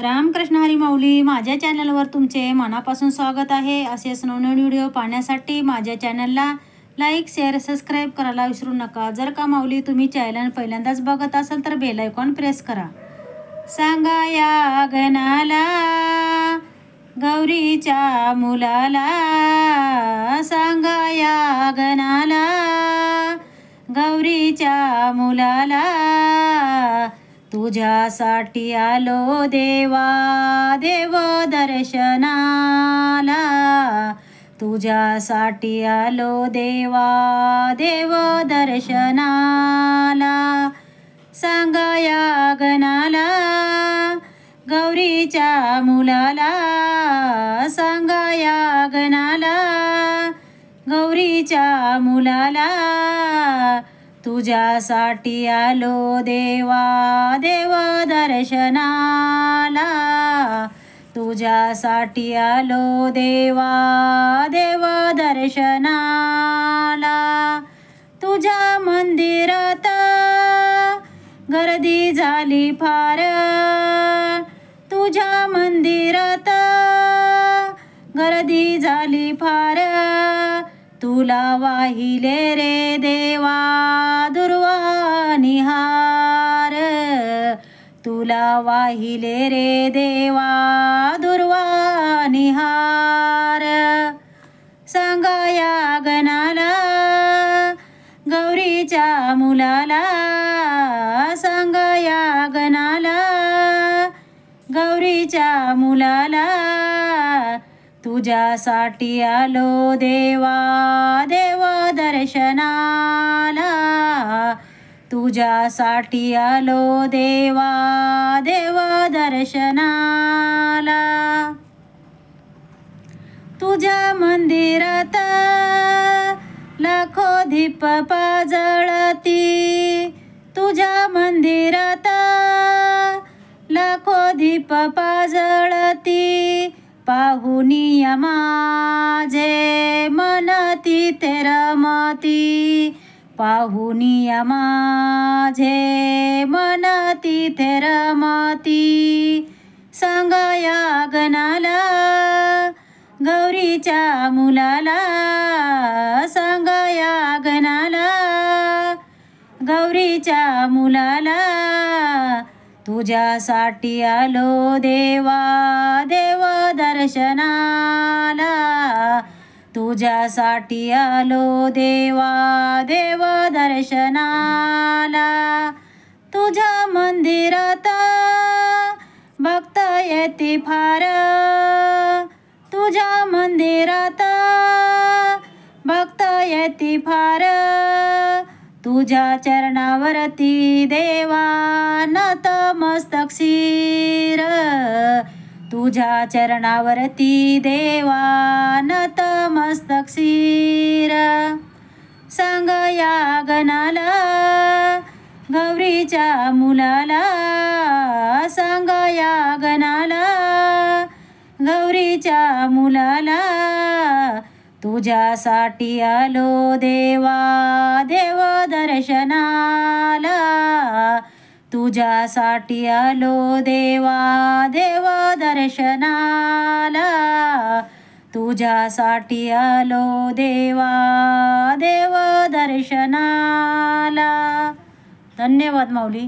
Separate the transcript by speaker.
Speaker 1: रामकृष्ण हरी माऊली. माझ्या चॅनलवर तुमचे मनापासून स्वागत आहे. असेच नवनवीन व्हिडिओ पाहण्यासाठी माझ्या चॅनलला लाईक शेअर सबस्क्राईब करायला विसरू नका. जर का माऊली तुम्ही चॅनल पहिल्यांदाच बघत असाल तर बेल आयकॉन प्रेस करा. सांगा या गणाला गौरीच्या मुलाला, सांगा या गणाला गौरीच्या मुलाला, तुझ्यासाठी आलो देवा देव दर्शनाला, तुझ्यासाठी आलो देवा देव दर्शनाला. सांगा या गणाला गौरीच्या मुलाला, सांगा या गणाला गौरीच्या मुलाला, तुझ्यासाठी आलो देवा देव दर्शनाला, तुझ्यासाठी आलो देवा देव दर्शनाला. तुझ्या मंदिरात गर्दी झाली फार, तुझ्या मंदिरात गर्दी झाली फार, तुला वाहिले रे देवा दुर्वा निहार, तुला वाहिले रे देवा दुर्वा निहार. सांगा या गणाला गौरीच्या मुलाला, सांगा या गणाला गौरीच्या मुलाला, तुझ्यासाठी आलो देवा देव दर्शनाला, तुझ्यासाठी आलो देवा देव दर्शनाला. तुझ्या मंदिरात लाखो दीप पाजळती, तुझ्या मंदिरात लाखो दीप पाजळती, पाहुनी माझे मन तिथे रमती, पाहुनी माझे मन तिथे रमती. सांगा या गणाला गौरीच्या मुलाला, सांगा या गणाला गौरीच्या मुलाला, तुझ्यासाठी आलो देवा देव दर्शनाला, तुझ्यासाठी आलो देवा देव दर्शनाला. तुझ्या मंदिरात भक्त येते फार, तुझ्या मंदिरात भक्त येते फार, तुझ्या चरणावरती देवा नतमस्तक शिर, तुझ्या चरणावरती देवा नतमस्तक शिर. सांगा या गणाला गौरीच्या मुलाला, सांगा या गणाला गौरीच्या मुलाला, तुझ्यासाठी आलो देवा देव दर्शनाला, तुझ्यासाठी आलो देवा देव दर्शनाला, तुझ्यासाठी आलो देवा देव दर्शनाला. धन्यवाद माऊली.